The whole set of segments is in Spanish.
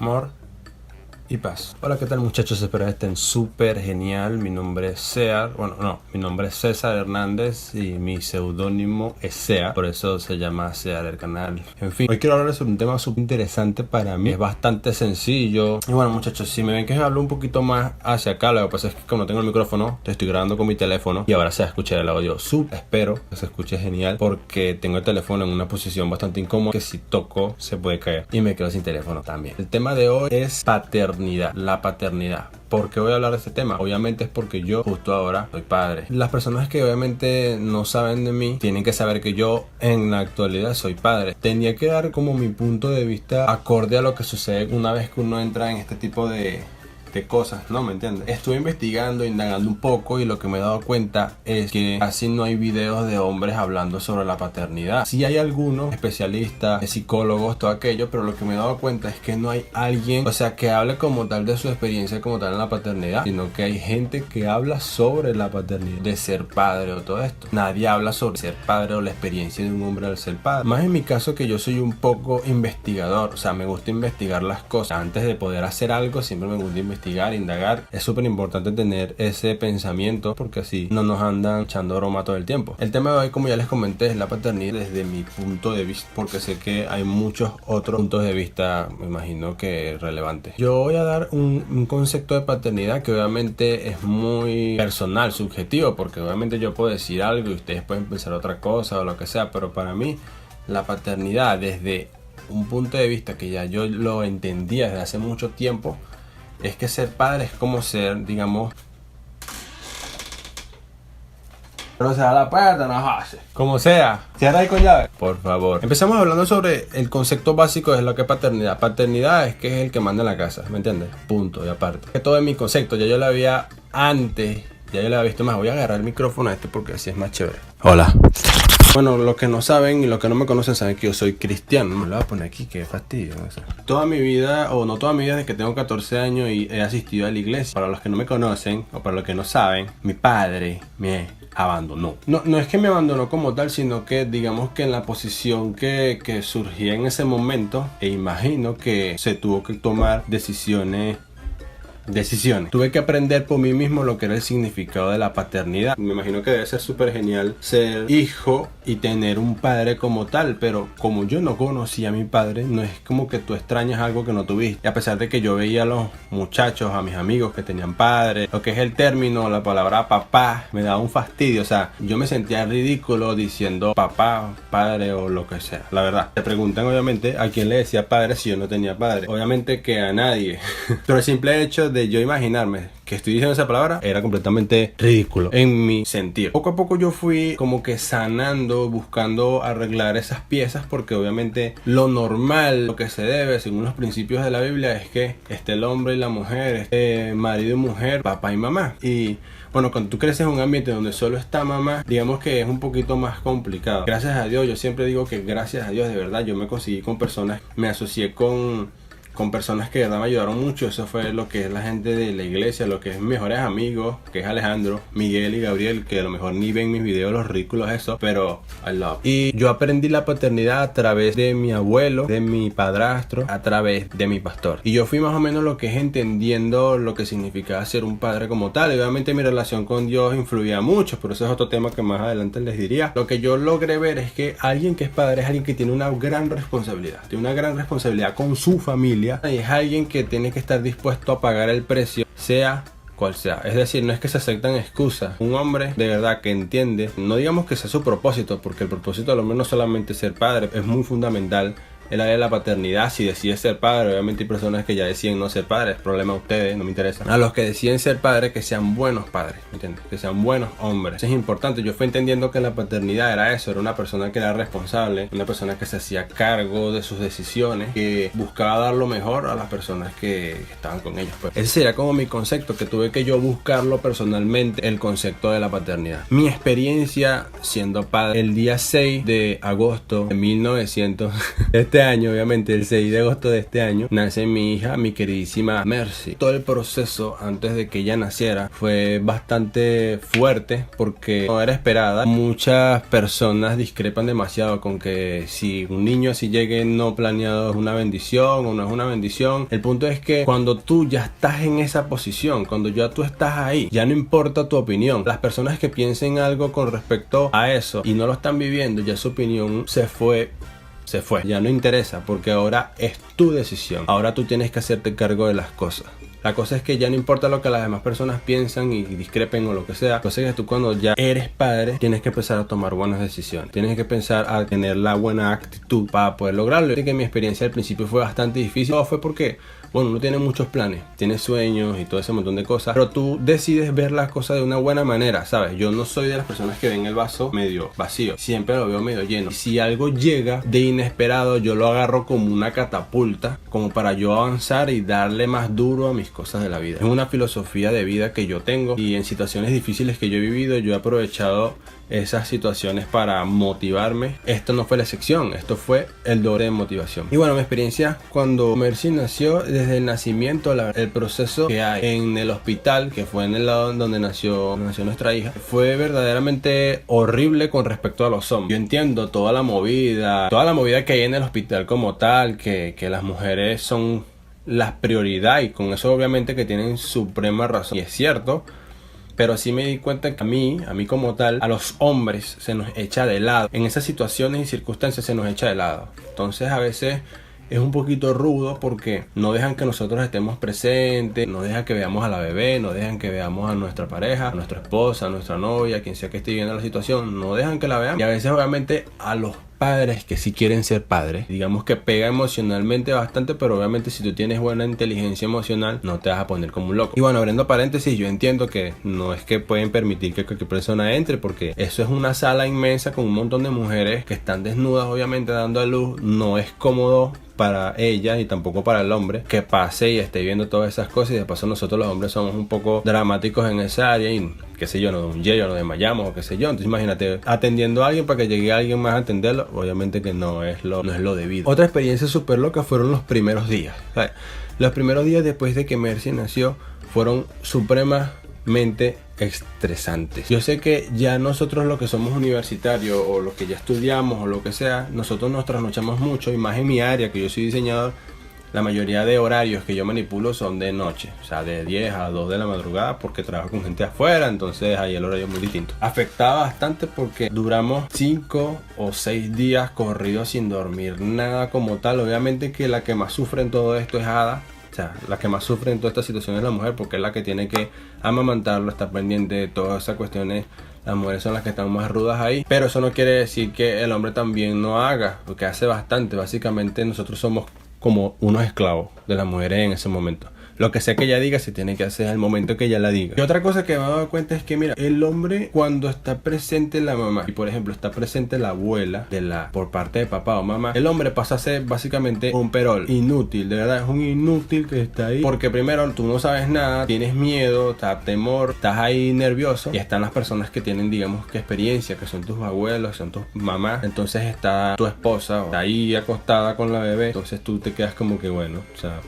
amor y paz. Hola, ¿qué tal muchachos? Espero que estén súper genial. Mi nombre es Sear, mi nombre es César Hernández y mi seudónimo es Sear, por eso se llama Sear el canal. En fin, hoy quiero hablar sobre un tema súper interesante para mí, es bastante sencillo. Y bueno muchachos, si me ven que hablo un poquito más hacia acá, lo que pasa es que como no tengo el micrófono, te estoy grabando con mi teléfono y ahora se va a escuchar el audio espero que se escuche genial, porque tengo el teléfono en una posición bastante incómoda que si toco se puede caer y me quedo sin teléfono también. El tema de hoy es paternidad. La paternidad. ¿Por qué voy a hablar de este tema? Obviamente es porque yo justo ahora soy padre. Las personas que obviamente no saben de mí tienen que saber que yo en la actualidad soy padre. Tenía que dar como mi punto de vista acorde a lo que sucede una vez que uno entra en este tipo de cosas, ¿no? ¿Me entiendes? Estuve investigando, indagando un poco y lo que me he dado cuenta es que casi no hay videos de hombres hablando sobre la paternidad. Sí hay algunos especialistas, psicólogos, todo aquello, pero lo que me he dado cuenta es que no hay alguien, o sea, que hable como tal de su experiencia como tal en la paternidad, sino que hay gente que habla sobre la paternidad, de ser padre o todo esto. Nadie habla sobre ser padre o la experiencia de un hombre al ser padre. Más en mi caso, que yo soy un poco investigador, o sea, me gusta investigar las cosas. Antes de poder hacer algo, siempre me gusta investigar, indagar. Es súper importante tener ese pensamiento porque así no nos andan echando broma todo el tiempo. El tema de hoy, como ya les comenté, es la paternidad desde mi punto de vista, porque sé que hay muchos otros puntos de vista, me imagino que relevantes. Yo voy a dar un concepto de paternidad que obviamente es muy personal, subjetivo, porque obviamente yo puedo decir algo y ustedes pueden pensar otra cosa o lo que sea, pero para mí la paternidad desde un punto de vista que ya yo lo entendía desde hace mucho tiempo, es que ser padre es como ser, digamos, pero se da la puerta, no hace. Como sea, cierra ahí con llave, por favor. Empezamos hablando sobre el concepto básico de lo que es paternidad. Paternidad es que es el que manda en la casa, ¿me entiendes? Punto, y aparte. Que todo es mi concepto, ya yo lo había antes, ya yo lo había visto más. Voy a agarrar el micrófono a este porque así es más chévere. Hola. Bueno, los que no saben y los que no me conocen saben que yo soy cristiano. Me lo voy a poner aquí, qué fastidio. O sea, toda mi vida, o no toda mi vida, desde que tengo 14 años y he asistido a la iglesia. Para los que no me conocen, o para los que no saben, mi padre me abandonó. No es que me abandonó como tal, sino que digamos que en la posición que surgía en ese momento, e imagino que se tuvo que tomar decisiones. Tuve que aprender por mí mismo lo que era el significado de la paternidad. Me imagino que debe ser súper genial ser hijo y tener un padre como tal, pero como yo no conocía a mi padre, no es como que tú extrañas algo que no tuviste. Y a pesar de que yo veía a los muchachos, a mis amigos que tenían padre, lo que es el término, la palabra papá, me daba un fastidio. O sea, yo me sentía ridículo diciendo papá, padre o lo que sea. La verdad, te preguntan obviamente a quién le decía padre si yo no tenía padre. Obviamente que a nadie. Pero el simple hecho de yo imaginarme que estoy diciendo esa palabra era completamente ridículo en mi sentido. Poco a poco yo fui como que sanando, buscando arreglar esas piezas, porque obviamente lo normal, lo que se debe según los principios de la Biblia es que esté el hombre y la mujer, esté marido y mujer, papá y mamá. Y bueno, cuando tú creces en un ambiente donde solo está mamá, digamos que es un poquito más complicado. Gracias a Dios, yo siempre digo que gracias a Dios, de verdad, yo me conseguí con personas, me asocié con personas que de verdad me ayudaron mucho. Eso fue lo que es la gente de la iglesia, lo que es mis mejores amigos, que es Alejandro, Miguel y Gabriel, que a lo mejor ni ven mis videos los ridículos eso, pero I love. Y yo aprendí la paternidad a través de mi abuelo, de mi padrastro, a través de mi pastor. Y yo fui más o menos lo que es entendiendo lo que significaba ser un padre como tal. Y obviamente mi relación con Dios influía mucho, pero eso es otro tema que más adelante les diría. Lo que yo logré ver es que alguien que es padre es alguien que tiene una gran responsabilidad, tiene una gran responsabilidad con su familia. Y es alguien que tiene que estar dispuesto a pagar el precio, sea cual sea. Es decir, no es que se aceptan excusas. Un hombre de verdad que entiende, no digamos que sea su propósito, porque el propósito a lo menos no solamente ser padre, es muy fundamental el área de la paternidad. Si decides ser padre, obviamente hay personas que ya deciden no ser padres, problema de ustedes, no me interesa. A los que deciden ser padres, que sean buenos padres, ¿me entiendes? Que sean buenos hombres. Eso es importante. Yo fui entendiendo que la paternidad era eso, era una persona que era responsable, una persona que se hacía cargo de sus decisiones, que buscaba dar lo mejor a las personas que estaban con ellos. Pues ese sería como mi concepto, que tuve que yo buscarlo personalmente, el concepto de la paternidad. Mi experiencia siendo padre, el día 6 de agosto de 1900 este este año, obviamente el 6 de agosto de este año, nace mi hija, mi queridísima Mercy. Todo el proceso antes de que ella naciera fue bastante fuerte porque no era esperada. Muchas personas discrepan demasiado con que si un niño así llegue no planeado es una bendición o no es una bendición. El punto es que cuando tú ya estás en esa posición, cuando ya tú estás ahí, ya no importa tu opinión. Las personas que piensen algo con respecto a eso y no lo están viviendo, ya su opinión se fue, ya no interesa, porque ahora es tu decisión. Ahora tú tienes que hacerte cargo de las cosas. La cosa es que ya no importa lo que las demás personas piensan y discrepen o lo que sea. La cosa es que tú cuando ya eres padre tienes que empezar a tomar buenas decisiones. Tienes que pensar a tener la buena actitud para poder lograrlo. Yo sé que mi experiencia al principio fue bastante difícil. Fue porque, bueno, uno tiene muchos planes, tiene sueños y todo ese montón de cosas, pero tú decides ver las cosas de una buena manera, ¿sabes? Yo no soy de las personas que ven el vaso medio vacío, siempre lo veo medio lleno. Y si algo llega de inesperado, yo lo agarro como una catapulta, como para yo avanzar y darle más duro a mis cosas de la vida. Es una filosofía de vida que yo tengo y en situaciones difíciles que yo he vivido, yo he aprovechado esas situaciones para motivarme. Esto no fue la excepción, esto fue el doble de motivación. Y bueno, mi experiencia cuando Mercy nació, desde el nacimiento, el proceso que hay en el hospital, que fue en el lado donde nació nuestra hija, fue verdaderamente horrible con respecto a los hombres. Yo entiendo toda la movida que hay en el hospital como tal, que las mujeres son la prioridad y con eso obviamente que tienen suprema razón. Y es cierto, pero sí me di cuenta que a mí como tal, a los hombres se nos echa de lado. En esas situaciones y circunstancias se nos echa de lado. Entonces a veces es un poquito rudo porque no dejan que nosotros estemos presentes, no dejan que veamos a la bebé, no dejan que veamos a nuestra pareja, a nuestra esposa, a nuestra novia, quien sea que esté viviendo la situación, no dejan que la vean. Y a veces obviamente a los padres que sí quieren ser padres, digamos que pega emocionalmente bastante, pero obviamente si tú tienes buena inteligencia emocional no te vas a poner como un loco. Y bueno, abriendo paréntesis, yo entiendo que no es que pueden permitir que cualquier persona entre, porque eso es una sala inmensa con un montón de mujeres que están desnudas obviamente dando a luz. No es cómodo para ella y tampoco para el hombre que pase y esté viendo todas esas cosas, y de paso nosotros los hombres somos un poco dramáticos en esa área y qué sé yo, nos desmayamos o qué sé yo. Entonces imagínate atendiendo a alguien para que llegue alguien más a atenderlo, obviamente que no es lo debido. Otra experiencia súper loca fueron los primeros días. Los primeros días después de que Mercy nació fueron supremamente estresantes. Yo sé que ya nosotros los que somos universitarios o los que ya estudiamos o lo que sea, nosotros nos trasnochamos mucho, y más en mi área que yo soy diseñador. La mayoría de horarios que yo manipulo son de noche, o sea, de 10 a 2 de la madrugada, porque trabajo con gente afuera, entonces ahí el horario es muy distinto. Afectaba bastante porque duramos 5 o 6 días corridos sin dormir nada como tal. Obviamente que la que más sufre en todo esto es Ada. O sea, la que más sufre en toda esta situación es la mujer, porque es la que tiene que amamantarlo, estar pendiente de todas esas cuestiones. Las mujeres son las que están más rudas ahí, pero eso no quiere decir que el hombre también no haga, porque hace bastante. Básicamente nosotros somos como unos esclavos de las mujeres en ese momento. Lo que sea que ella diga se tiene que hacer al momento que ella la diga. Y otra cosa que me he dado cuenta es que, mira, el hombre cuando está presente la mamá y por ejemplo está presente la abuela por parte de papá o mamá, el hombre pasa a ser básicamente un perol inútil. De verdad es un inútil que está ahí, porque primero tú no sabes nada, tienes miedo, estás temor, estás ahí nervioso, y están las personas que tienen, digamos, que experiencia, que son tus abuelos, son tus mamás. Entonces está tu esposa está ahí acostada con la bebé, entonces tú te quedas como que bueno, o sea,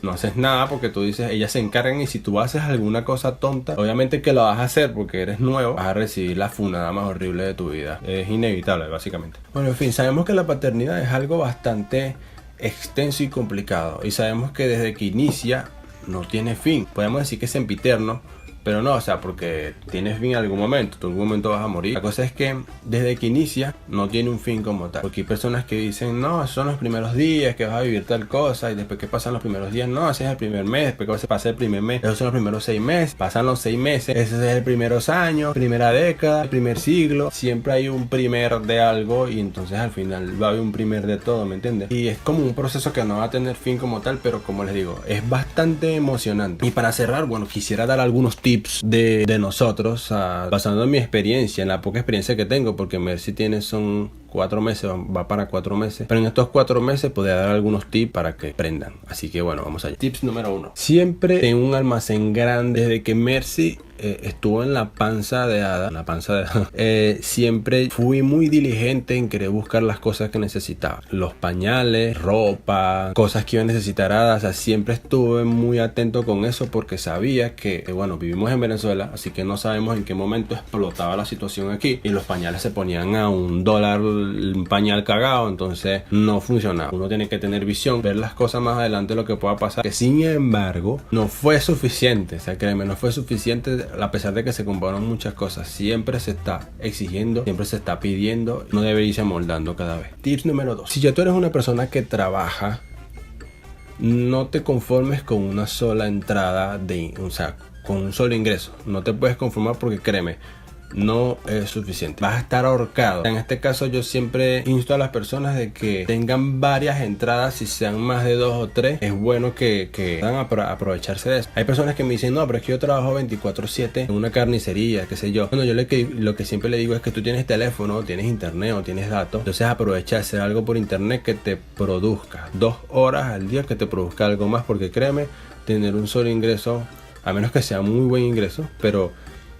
no haces nada porque tú dices, ellas se encargan, y si tú haces alguna cosa tonta, obviamente que lo vas a hacer porque eres nuevo, vas a recibir la funada más horrible de tu vida. Es inevitable, básicamente. Bueno, en fin, sabemos que la paternidad es algo bastante extenso y complicado, y sabemos que desde que inicia no tiene fin. Podemos decir que es sempiterno, pero no, o sea, porque tienes fin en algún momento, tú en algún momento vas a morir. La cosa es que desde que inicia no tiene un fin como tal, porque hay personas que dicen, no, son los primeros días que vas a vivir tal cosa, y después que pasan los primeros días, no, ese es el primer mes, después que se pasa el primer mes, esos son los primeros 6 meses, pasan los 6 meses, ese es el primeros años, primera década, el primer siglo. Siempre hay un primer de algo, y entonces al final va a haber un primer de todo, ¿me entiendes? Y es como un proceso que no va a tener fin como tal, pero como les digo, es bastante emocionante. Y para cerrar, bueno, quisiera dar algunos tips de nosotros, basando en mi experiencia, en la poca experiencia que tengo, porque Mercy son 4 meses, va para 4 meses. Pero en estos 4 meses podría dar algunos tips para que prendan. Así que bueno, vamos allá. Tips número 1. Siempre ten un almacén grande. Desde que Mercy estuvo en la panza de Ada, siempre fui muy diligente en querer buscar las cosas que necesitaba. Los pañales, ropa, cosas que iba a necesitar Ada. O sea, siempre estuve muy atento con eso porque sabía que, bueno, vivimos en Venezuela, así que no sabemos en qué momento explotaba la situación aquí y los pañales se ponían a $1 un pañal cagado, entonces no funcionaba. Uno tiene que tener visión, ver las cosas más adelante, lo que pueda pasar, que sin embargo no fue suficiente. O sea, créeme, no fue suficiente. A pesar de que se compraron muchas cosas, siempre se está exigiendo, siempre se está pidiendo, no debe irse amoldando cada vez. Tips número 2. Si ya tú eres una persona que trabaja, no te conformes con una sola entrada o sea, con un solo ingreso. No te puedes conformar porque créeme, no es suficiente, vas a estar ahorcado. En este caso yo siempre insto a las personas de que tengan varias entradas, si sean más de 2 o 3, es bueno que puedan aprovecharse de eso. Hay personas que me dicen, no, pero es que yo trabajo 24/7 en una carnicería, qué sé yo. Bueno, yo lo que siempre le digo es que tú tienes teléfono, tienes internet o tienes datos, entonces aprovecha de hacer algo por internet que te produzca 2 horas al día, que te produzca algo más, porque créeme, tener un solo ingreso, a menos que sea muy buen ingreso, pero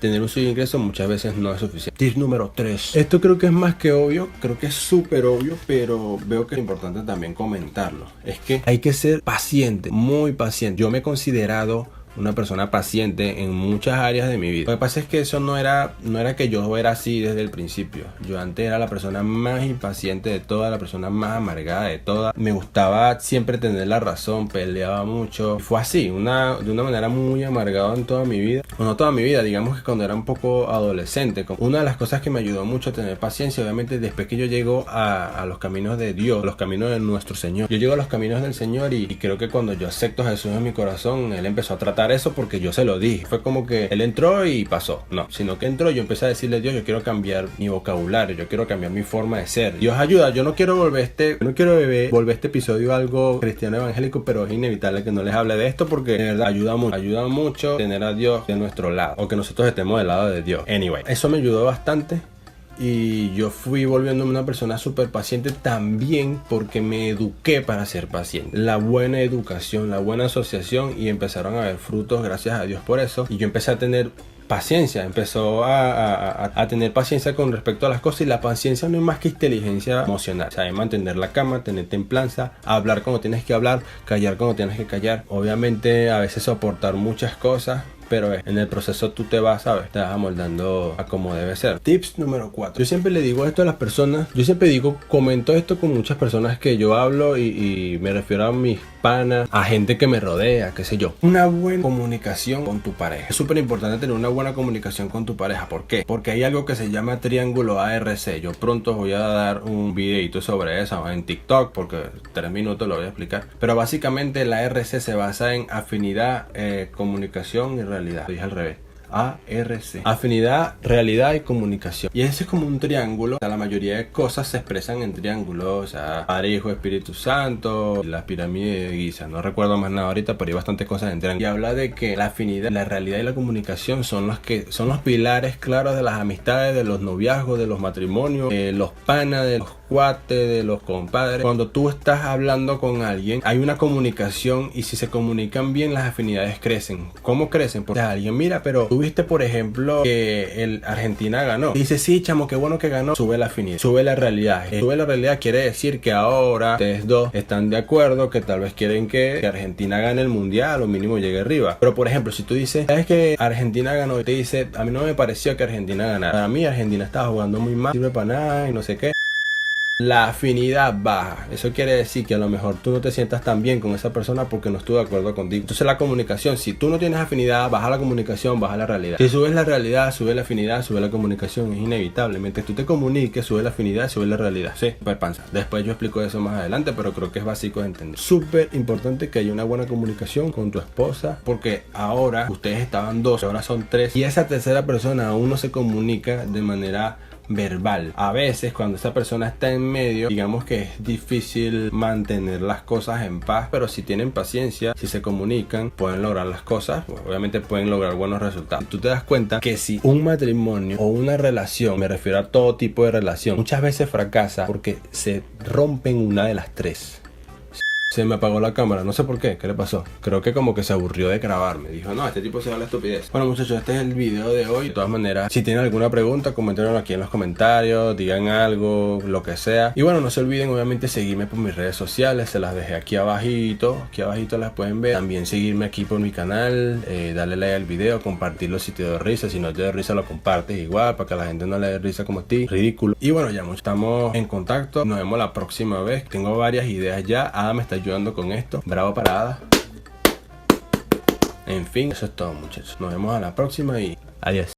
tener un solo ingreso muchas veces no es suficiente. Tip número 3. Esto creo que es más que obvio, creo que es súper obvio, pero veo que es importante también comentarlo. Es que hay que ser paciente, muy paciente. Yo me he considerado una persona paciente en muchas áreas de mi vida. Lo que pasa es que eso no era que yo era así desde el principio. Yo antes era la persona más impaciente de todas, la persona más amargada de todas. Me gustaba siempre tener la razón, peleaba mucho. Fue así, de una manera muy amargada en toda mi vida. O no toda mi vida, digamos que cuando era un poco adolescente. Una de las cosas que me ayudó mucho a tener paciencia, obviamente después que yo llego a los caminos de Dios, los caminos de nuestro Señor. Yo llego a los caminos del Señor y creo que cuando yo acepto a Jesús en mi corazón, Él empezó a tratar eso porque yo se lo dije. Fue como que él entró y pasó. No, sino que entró y yo empecé a decirle a Dios, yo quiero cambiar mi vocabulario, yo quiero cambiar mi forma de ser. Dios ayuda, yo no quiero volver este episodio algo cristiano evangélico, pero es inevitable que no les hable de esto porque de verdad ayuda mucho tener a Dios de nuestro lado, o que nosotros estemos del lado de Dios. Anyway, eso me ayudó bastante. Y yo fui volviéndome una persona súper paciente también porque me eduqué para ser paciente. La buena educación, la buena asociación, y empezaron a haber frutos, gracias a Dios por eso. Y yo empecé a tener paciencia, empezó a tener paciencia con respecto a las cosas. Y la paciencia no es más que inteligencia emocional. Saber mantener la calma, tener templanza, hablar cuando tienes que hablar, callar cuando tienes que callar. Obviamente a veces soportar muchas cosas, pero en el proceso tú te vas amoldando a como debe ser. Tips número 4. Yo siempre le digo esto a las personas, comento esto con muchas personas que yo hablo y me refiero a mis panas, a gente que me rodea, qué sé yo. Una buena comunicación con tu pareja. Es súper importante tener una buena comunicación con tu pareja. ¿Por qué? Porque hay algo que se llama triángulo ARC. Yo pronto voy a dar un videito sobre eso en TikTok, porque 3 minutos lo voy a explicar. Pero básicamente la ARC se basa en afinidad, comunicación y realidad. Lo dije al revés. ARC. Afinidad, realidad y comunicación. Y ese es como un triángulo. O sea, la mayoría de cosas se expresan en triángulos. O sea, Padre, Hijo, Espíritu Santo, las pirámides de Giza. No recuerdo más nada ahorita, pero hay bastantes cosas en triángulo. Y habla de que la afinidad, la realidad y la comunicación son los pilares claros de las amistades, de los noviazgos, de los matrimonios, de los panas, de los cuates, de los compadres. Cuando tú estás hablando con alguien, hay una comunicación, y si se comunican bien, las afinidades crecen. ¿Cómo crecen? Porque alguien, mira, pero tú viste, por ejemplo, que el Argentina ganó. Y dice, sí, chamo, qué bueno que ganó. Sube la afinidad, sube la realidad. Sube la realidad quiere decir que ahora ustedes dos están de acuerdo, que tal vez quieren que Argentina gane el mundial o mínimo llegue arriba. Pero, por ejemplo, si tú dices, ¿sabes que Argentina ganó? Y te dice, a mí no me pareció que Argentina ganara. Para mí, Argentina estaba jugando muy mal, no sirve para nada y no sé qué. La afinidad baja. Eso quiere decir que a lo mejor tú no te sientas tan bien con esa persona porque no estuvo de acuerdo contigo. Entonces la comunicación, si tú no tienes afinidad, baja la comunicación, baja la realidad. Si subes la realidad, sube la afinidad, sube la comunicación. Es inevitable. Mientras tú te comuniques, sube la afinidad, sube la realidad. Sí, super panza. Después yo explico eso más adelante, pero creo que es básico de entender. Súper importante que haya una buena comunicación con tu esposa, porque ahora ustedes estaban 2, ahora son 3, y esa tercera persona aún no se comunica de manera verbal. A veces cuando esa persona está en medio, digamos que es difícil mantener las cosas en paz, pero si tienen paciencia, si se comunican, pueden lograr las cosas. Obviamente pueden lograr buenos resultados. Tú te das cuenta que si un matrimonio o una relación, me refiero a todo tipo de relación, muchas veces fracasa porque se rompen una de las tres. Se me apagó la cámara, no sé por qué, ¿qué le pasó? Creo que como que se aburrió de grabarme. Dijo, no, este tipo se da la estupidez. Bueno, muchachos, este es el video de hoy. De todas maneras, si tienen alguna pregunta, coméntenlo aquí en los comentarios, digan algo, lo que sea. Y bueno, no se olviden obviamente seguirme por mis redes sociales, se las dejé aquí abajito las pueden ver. También seguirme aquí por mi canal, darle like al video, compartirlo si te dio risa. Si no te dio risa, lo compartes igual, para que a la gente no le dé risa como a ti. Ridículo. Y bueno, ya estamos en contacto. Nos vemos la próxima vez. Tengo varias ideas ya. Ada me está ayudando con esto. Bravo para Ada. En fin, eso es todo, muchachos. Nos vemos a la próxima y adiós.